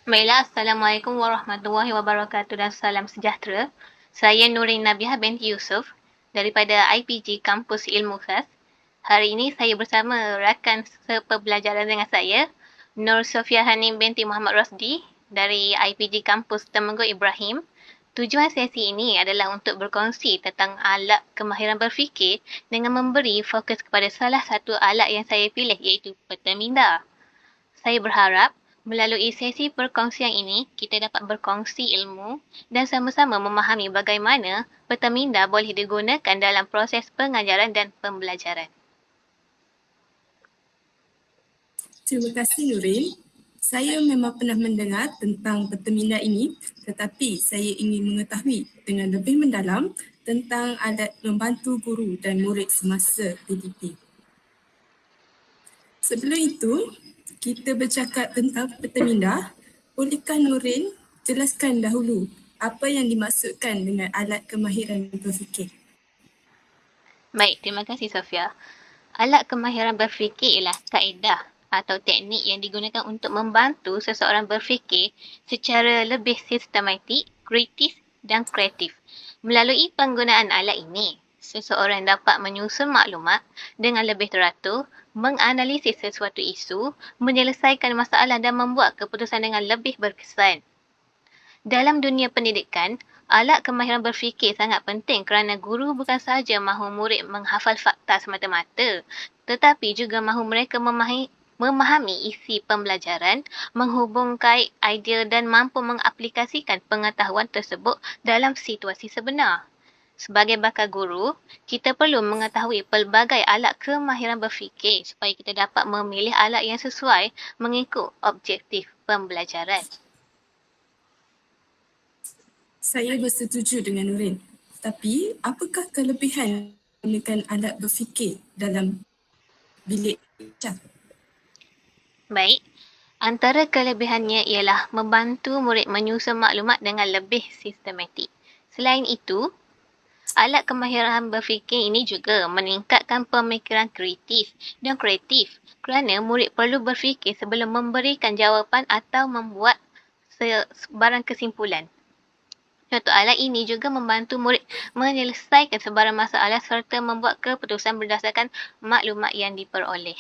Baiklah, Assalamualaikum warahmatullahi wabarakatuh dan salam sejahtera. Saya Nurin Nabiha binti Yusof daripada IPG Kampus Ilmu Khas. Hari ini saya bersama rakan sepembelajaran dengan saya, Nur Sofia Hanim binti Muhammad Rosdi dari IPG Kampus Temenggong Ibrahim. Tujuan sesi ini adalah untuk berkongsi tentang alat kemahiran berfikir dengan memberi fokus kepada salah satu alat yang saya pilih iaitu peta minda. Saya berharap melalui sesi perkongsian ini, kita dapat berkongsi ilmu dan sama-sama memahami bagaimana peta minda boleh digunakan dalam proses pengajaran dan pembelajaran. Terima kasih Nurin. Saya memang pernah mendengar tentang peta minda ini, tetapi saya ingin mengetahui dengan lebih mendalam tentang alat membantu guru dan murid semasa PDP. Sebelum itu, kita bercakap tentang peta minda. Bolehkah Nurin jelaskan dahulu apa yang dimaksudkan dengan alat kemahiran berfikir? Baik, terima kasih Sofia. Alat kemahiran berfikir ialah kaedah atau teknik yang digunakan untuk membantu seseorang berfikir secara lebih sistematik, kritis dan kreatif. Melalui penggunaan alat ini, seseorang dapat menyusun maklumat dengan lebih teratur, menganalisis sesuatu isu, menyelesaikan masalah dan membuat keputusan dengan lebih berkesan. Dalam dunia pendidikan, alat kemahiran berfikir sangat penting kerana guru bukan sahaja mahu murid menghafal fakta semata-mata, tetapi juga mahu mereka memahami isi pembelajaran, menghubungkan idea dan mampu mengaplikasikan pengetahuan tersebut dalam situasi sebenar. Sebagai bakal guru, kita perlu mengetahui pelbagai alat kemahiran berfikir supaya kita dapat memilih alat yang sesuai mengikut objektif pembelajaran. Saya bersetuju dengan Nurin. Tapi apakah kelebihan menggunakan alat berfikir dalam bilik belajar? Baik, antara kelebihannya ialah membantu murid menyusun maklumat dengan lebih sistematik. Selain itu, alat kemahiran berfikir ini juga meningkatkan pemikiran kritis dan kreatif kerana murid perlu berfikir sebelum memberikan jawapan atau membuat sebarang kesimpulan. Contoh alat ini juga membantu murid menyelesaikan sebarang masalah serta membuat keputusan berdasarkan maklumat yang diperoleh.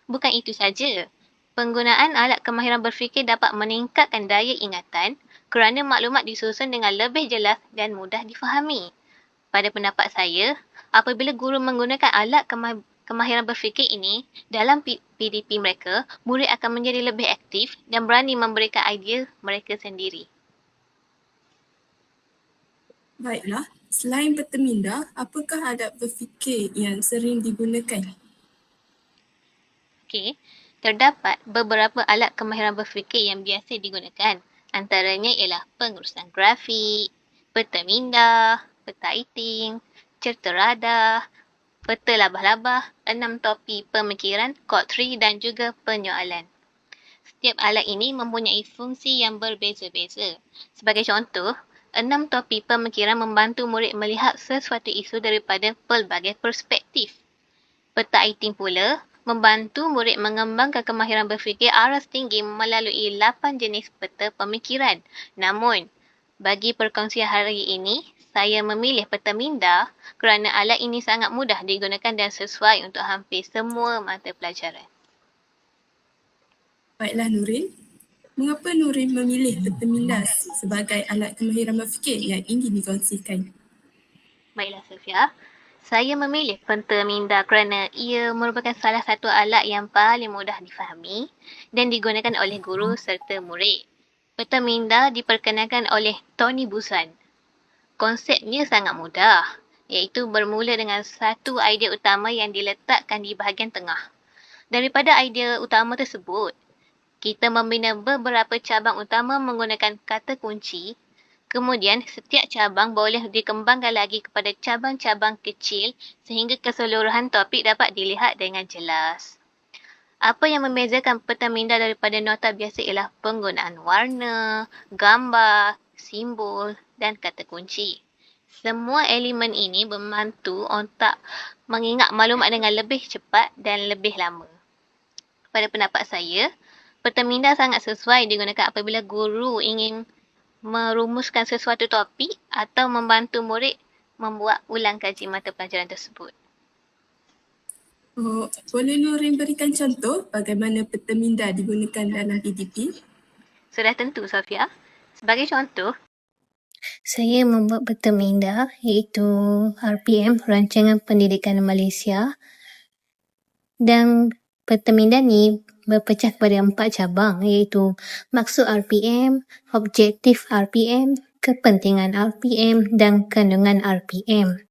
Bukan itu saja, penggunaan alat kemahiran berfikir dapat meningkatkan daya ingatan kerana maklumat disusun dengan lebih jelas dan mudah difahami. Pada pendapat saya, apabila guru menggunakan alat kemahiran berfikir ini dalam PDP mereka, murid akan menjadi lebih aktif dan berani memberikan idea mereka sendiri. Baiklah, selain peta minda, apakah alat berfikir yang sering digunakan? Okey, terdapat beberapa alat kemahiran berfikir yang biasa digunakan. Antaranya ialah pengurusan grafik, peta minda, peta iting, cerita radar, peta labah-labah, 6 topi pemikiran, kod 3 dan juga penyoalan. Setiap alat ini mempunyai fungsi yang berbeza-beza. Sebagai contoh, 6 topi pemikiran membantu murid melihat sesuatu isu daripada pelbagai perspektif. Peta iting pula membantu murid mengembangkan kemahiran berfikir aras tinggi melalui 8 jenis peta pemikiran. Namun, bagi perkongsian hari ini, saya memilih peta minda kerana alat ini sangat mudah digunakan dan sesuai untuk hampir semua mata pelajaran. Baiklah Nurin, mengapa Nurin memilih peta minda sebagai alat kemahiran berfikir yang ingin dikongsikan? Baiklah Sofia, saya memilih peta minda kerana ia merupakan salah satu alat yang paling mudah difahami dan digunakan oleh guru serta murid. Peta minda diperkenalkan oleh Tony Busan. Konsepnya sangat mudah, iaitu bermula dengan satu idea utama yang diletakkan di bahagian tengah. Daripada idea utama tersebut, kita membina beberapa cabang utama menggunakan kata kunci. Kemudian, setiap cabang boleh dikembangkan lagi kepada cabang-cabang kecil sehingga keseluruhan topik dapat dilihat dengan jelas. Apa yang membezakan peta minda daripada nota biasa ialah penggunaan warna, gambar, simbol dan kata kunci. Semua elemen ini membantu otak mengingat maklumat dengan lebih cepat dan lebih lama. Pada pendapat saya, Peta minda sangat sesuai digunakan apabila guru ingin merumuskan sesuatu topik atau membantu murid membuat ulang kaji mata pelajaran tersebut. Oh, boleh Nurin berikan contoh bagaimana peta minda digunakan dalam PDP? Sudah tentu, Sofia. Sebagai contoh, saya membuat peta minda iaitu RPM, Rancangan Pendidikan Malaysia, dan peta minda ni berpecah kepada 4 cabang iaitu maksud RPM, objektif RPM, kepentingan RPM dan kandungan RPM.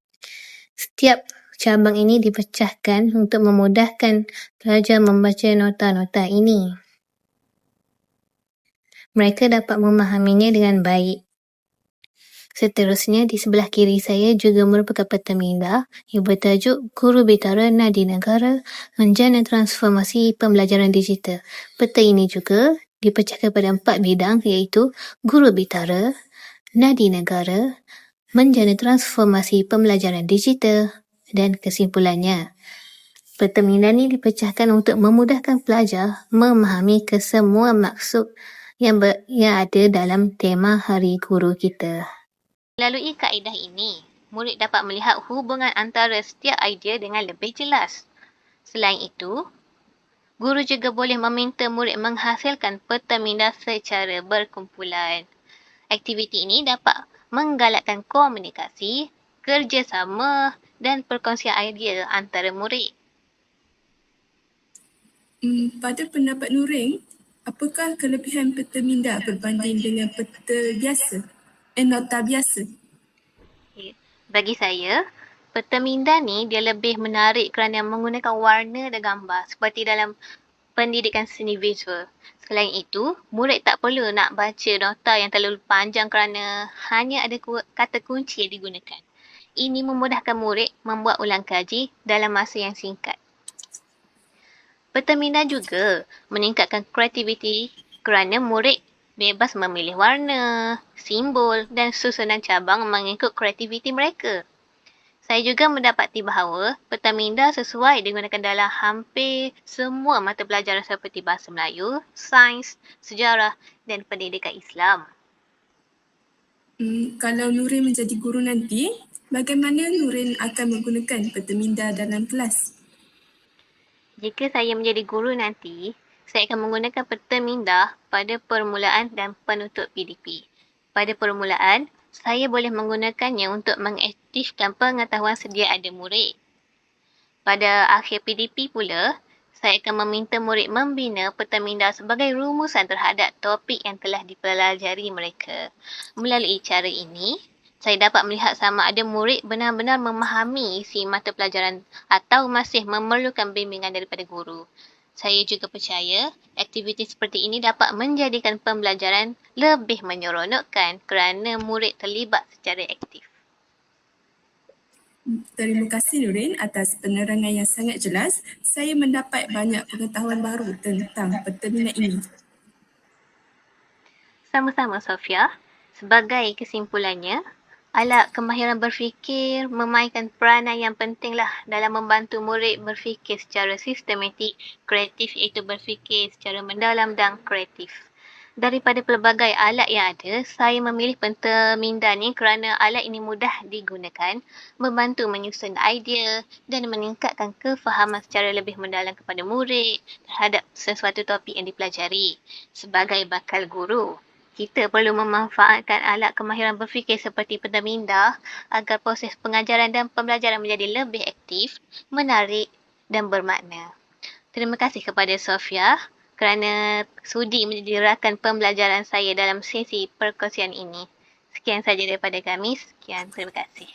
Setiap cabang ini dipecahkan untuk memudahkan pelajar membaca nota-nota ini. Mereka dapat memahaminya dengan baik. Seterusnya, di sebelah kiri saya juga merupakan peta minda yang bertajuk Guru Bitara Nadi Negara Menjana Transformasi Pembelajaran Digital. Peta ini juga dipecahkan pada 4 bidang iaitu Guru Bitara, Nadi Negara, Menjana Transformasi Pembelajaran Digital dan kesimpulannya. Peta minda ini dipecahkan untuk memudahkan pelajar memahami kesemua maksud yang ada dalam tema Hari Guru kita. melalui kaedah ini, murid dapat melihat hubungan antara setiap idea dengan lebih jelas. Selain itu, guru juga boleh meminta murid menghasilkan peta minda secara berkumpulan. Aktiviti ini dapat menggalakkan komunikasi, kerjasama dan perkongsian idea antara murid. Pada pendapat Nurin, apakah kelebihan peta minda berbanding dengan peta biasa? Nota biasa? Bagi saya, peta minda ni dia lebih menarik kerana menggunakan warna dan gambar seperti dalam pendidikan seni visual. Selain itu, murid tak perlu nak baca nota yang terlalu panjang kerana hanya ada kata kunci yang digunakan. Ini memudahkan murid membuat ulang kaji dalam masa yang singkat. Peta minda juga meningkatkan kreativiti kerana murid bebas memilih warna, simbol dan susunan cabang mengikut kreativiti mereka. Saya juga mendapati bahawa peta minda sesuai digunakan dalam hampir semua mata pelajaran seperti Bahasa Melayu, Sains, Sejarah dan Pendidikan Islam. Kalau Nurin menjadi guru nanti, bagaimana Nurin akan menggunakan peta minda dalam kelas? Jika saya menjadi guru nanti, saya akan menggunakan peta minda pada permulaan dan penutup PDP. Pada permulaan, saya boleh menggunakannya untuk mengaktifkan pengetahuan sedia ada murid. Pada akhir PDP pula, saya akan meminta murid membina peta minda sebagai rumusan terhadap topik yang telah dipelajari mereka. Melalui cara ini, saya dapat melihat sama ada murid benar-benar memahami isi mata pelajaran atau masih memerlukan bimbingan daripada guru. Saya juga percaya aktiviti seperti ini dapat menjadikan pembelajaran lebih menyeronokkan kerana murid terlibat secara aktif. Terima kasih Nurin atas penerangan yang sangat jelas. Saya mendapat banyak pengetahuan baru tentang peta minda ini. Sama-sama, Sofia. Sebagai kesimpulannya, alat kemahiran berfikir memainkan peranan yang pentinglah dalam membantu murid berfikir secara sistematik, kreatif iaitu berfikir secara mendalam dan kreatif. Daripada pelbagai alat yang ada, saya memilih peta minda ni kerana alat ini mudah digunakan, membantu menyusun idea dan meningkatkan kefahaman secara lebih mendalam kepada murid terhadap sesuatu topik yang dipelajari. Sebagai bakal guru, kita perlu memanfaatkan alat kemahiran berfikir seperti peta minda agar proses pengajaran dan pembelajaran menjadi lebih aktif, menarik dan bermakna. Terima kasih kepada Sofia kerana sudi menjadi rakan pembelajaran saya dalam sesi perkongsian ini. Sekian saja daripada kami. Sekian, terima kasih.